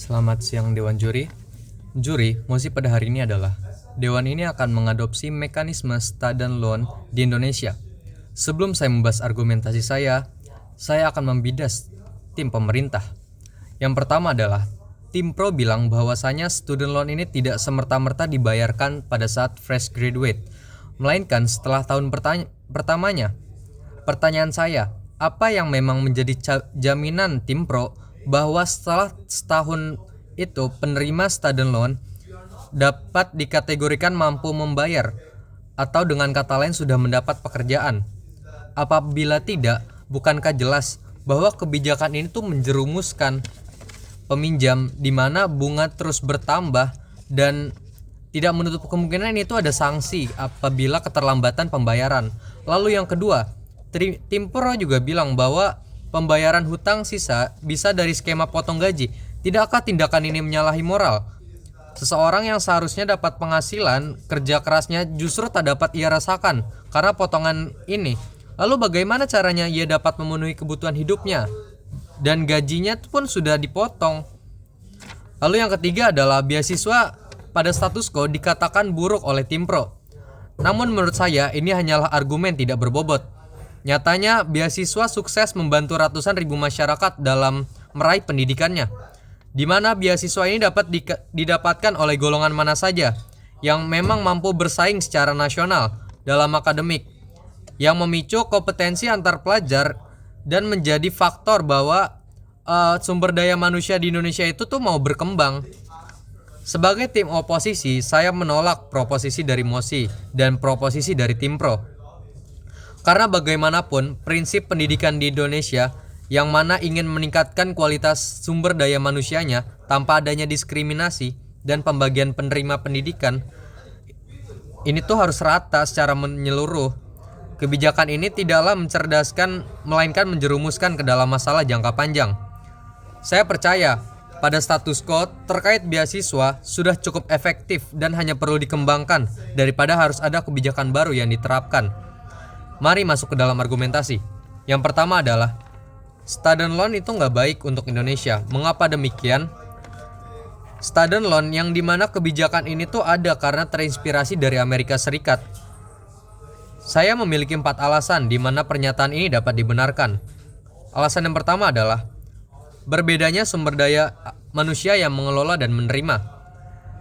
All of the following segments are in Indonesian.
Selamat siang Dewan Juri. Juri, mosi pada hari ini adalah Dewan ini akan mengadopsi mekanisme student loan di Indonesia. Sebelum saya membahas argumentasi saya akan membidas tim pemerintah. Yang pertama adalah tim pro bilang bahwasanya student loan ini tidak semerta-merta dibayarkan pada saat fresh graduate, melainkan setelah tahun pertamanya. Pertanyaan saya, apa yang memang menjadi jaminan tim pro bahwa setelah setahun itu penerima student loan dapat dikategorikan mampu membayar atau dengan kata lain sudah mendapat pekerjaan? Apabila tidak, bukankah jelas bahwa kebijakan ini tuh menjerumuskan peminjam di mana bunga terus bertambah dan tidak menutup kemungkinan itu ada sanksi apabila keterlambatan pembayaran. Lalu yang kedua, tim pro juga bilang bahwa pembayaran hutang sisa bisa dari skema potong gaji. Tidakkah tindakan ini menyalahi moral? Seseorang yang seharusnya dapat penghasilan kerja kerasnya justru tak dapat ia rasakan karena potongan ini. Lalu bagaimana caranya ia dapat memenuhi kebutuhan hidupnya? Dan gajinya pun sudah dipotong. Lalu yang ketiga adalah beasiswa pada status quo dikatakan buruk oleh tim pro. Namun menurut saya ini hanyalah argumen tidak berbobot. Nyatanya beasiswa sukses membantu ratusan ribu masyarakat dalam meraih pendidikannya, di mana beasiswa ini dapat didapatkan oleh golongan mana saja yang memang mampu bersaing secara nasional dalam akademik, yang memicu kompetensi antar pelajar dan menjadi faktor bahwa sumber daya manusia di Indonesia itu tuh mau berkembang. Sebagai tim oposisi, saya menolak proposisi dari mosi dan proposisi dari tim pro. Karena bagaimanapun prinsip pendidikan di Indonesia yang mana ingin meningkatkan kualitas sumber daya manusianya tanpa adanya diskriminasi dan pembagian penerima pendidikan ini tuh harus rata secara menyeluruh. Kebijakan ini tidaklah mencerdaskan melainkan menjerumuskan ke dalam masalah jangka panjang. Saya percaya pada status quo terkait beasiswa sudah cukup efektif dan hanya perlu dikembangkan daripada harus ada kebijakan baru yang diterapkan. Mari masuk ke dalam argumentasi. Yang pertama adalah student loan itu nggak baik untuk Indonesia. Mengapa demikian? Student loan yang dimana kebijakan ini tuh ada karena terinspirasi dari Amerika Serikat. Saya memiliki 4 alasan di mana pernyataan ini dapat dibenarkan. Alasan yang pertama adalah berbedanya sumber daya manusia yang mengelola dan menerima.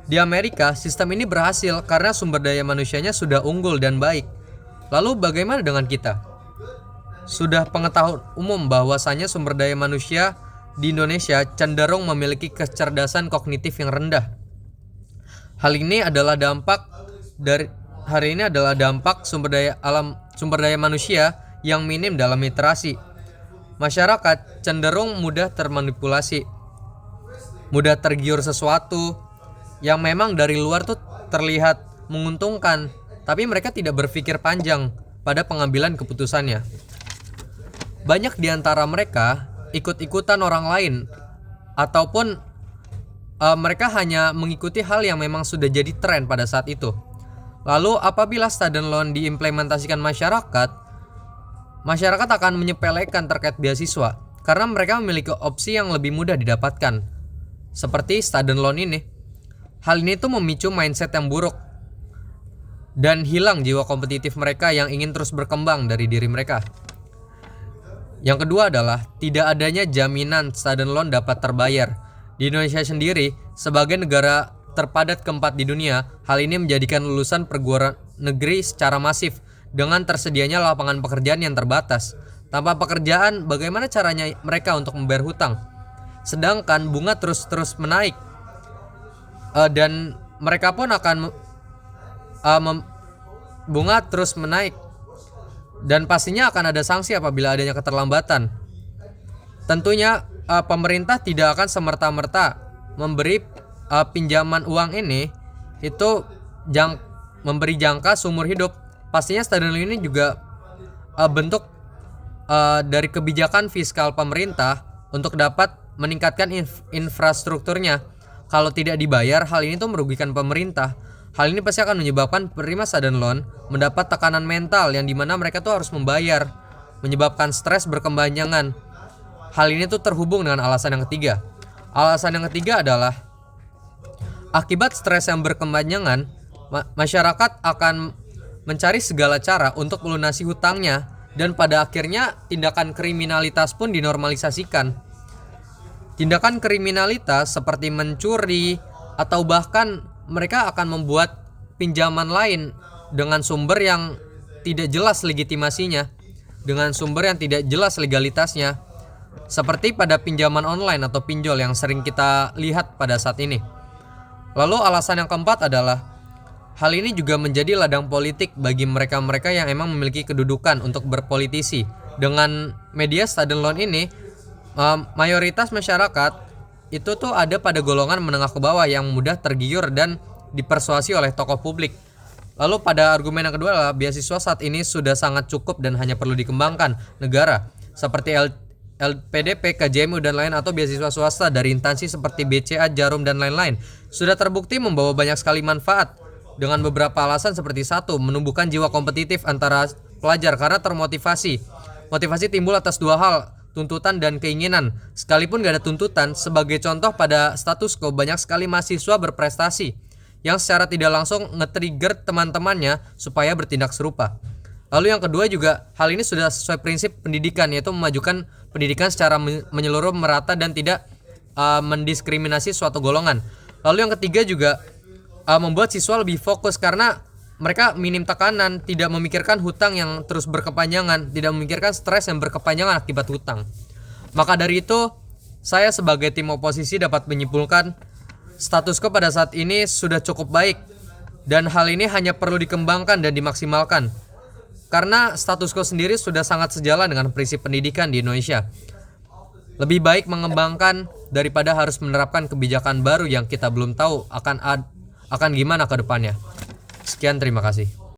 Di Amerika, sistem ini berhasil karena sumber daya manusianya sudah unggul dan baik. Lalu bagaimana dengan kita? Sudah pengetahuan umum bahwasanya sumber daya manusia di Indonesia cenderung memiliki kecerdasan kognitif yang rendah. Hal ini adalah dampak sumber daya manusia yang minim dalam literasi. Masyarakat cenderung mudah termanipulasi, mudah tergiur sesuatu yang memang dari luar tuh terlihat menguntungkan, tapi mereka tidak berpikir panjang pada pengambilan keputusannya. Banyak di antara mereka ikut-ikutan orang lain ataupun mereka hanya mengikuti hal yang memang sudah jadi tren pada saat itu. Lalu apabila student loan diimplementasikan masyarakat akan menyepelekan terkait beasiswa karena mereka memiliki opsi yang lebih mudah didapatkan. Seperti student loan ini. Hal ini tuh memicu mindset yang buruk dan hilang jiwa kompetitif mereka yang ingin terus berkembang dari diri mereka. Yang kedua adalah tidak adanya jaminan student loan dapat terbayar. Di Indonesia sendiri, sebagai negara terpadat keempat di dunia, hal ini menjadikan lulusan perguruan negeri secara masif dengan tersedianya lapangan pekerjaan yang terbatas. Tanpa pekerjaan, bagaimana caranya mereka untuk membayar hutang? Sedangkan bunga terus menaik dan mereka pun akan bunga terus menaik dan pastinya akan ada sanksi apabila adanya keterlambatan. Tentunya pemerintah tidak akan semerta-merta memberi pinjaman uang ini itu memberi jangka seumur hidup. Pastinya student loan ini juga bentuk dari kebijakan fiskal pemerintah untuk dapat meningkatkan infrastrukturnya. Kalau tidak dibayar, hal ini tuh merugikan pemerintah. Hal ini pasti akan menyebabkan penerima student loan mendapat tekanan mental yang dimana mereka tuh harus membayar, menyebabkan stres berkepanjangan. Hal ini tuh terhubung dengan alasan yang ketiga. Alasan yang ketiga adalah akibat stres yang berkepanjangan, masyarakat akan mencari segala cara untuk melunasi hutangnya dan pada akhirnya tindakan kriminalitas pun dinormalisasikan. Tindakan kriminalitas seperti mencuri atau bahkan mereka akan membuat pinjaman lain dengan sumber yang tidak jelas legitimasinya, dengan sumber yang tidak jelas legalitasnya. Seperti pada pinjaman online atau pinjol yang sering kita lihat pada saat ini. Lalu alasan yang keempat adalah hal ini juga menjadi ladang politik bagi mereka-mereka yang emang memiliki kedudukan untuk berpolitisi. Dengan media student loan ini, mayoritas masyarakat itu tuh ada pada golongan menengah ke bawah yang mudah tergiur dan dipersuasi oleh tokoh publik. Lalu pada argumen yang kedua adalah beasiswa saat ini sudah sangat cukup dan hanya perlu dikembangkan negara seperti LPDP, KJMU dan lain atau beasiswa swasta dari instansi seperti BCA, Jarum dan lain-lain sudah terbukti membawa banyak sekali manfaat dengan beberapa alasan seperti satu, menumbuhkan jiwa kompetitif antara pelajar karena termotivasi. Motivasi timbul atas dua hal, tuntutan dan keinginan. Sekalipun gak ada tuntutan, sebagai contoh pada status quo banyak sekali mahasiswa berprestasi yang secara tidak langsung nge-trigger teman-temannya supaya bertindak serupa. Lalu yang kedua juga hal ini sudah sesuai prinsip pendidikan, yaitu memajukan pendidikan secara menyeluruh, merata dan tidak mendiskriminasi suatu golongan. Lalu yang ketiga juga membuat siswa lebih fokus karena mereka minim tekanan, tidak memikirkan hutang yang terus berkepanjangan, tidak memikirkan stres yang berkepanjangan akibat hutang. Maka dari itu, saya sebagai tim oposisi dapat menyimpulkan status quo pada saat ini sudah cukup baik dan hal ini hanya perlu dikembangkan dan dimaksimalkan. Karena status quo sendiri sudah sangat sejalan dengan prinsip pendidikan di Indonesia. Lebih baik mengembangkan daripada harus menerapkan kebijakan baru yang kita belum tahu akan gimana ke depannya. Sekian, terima kasih.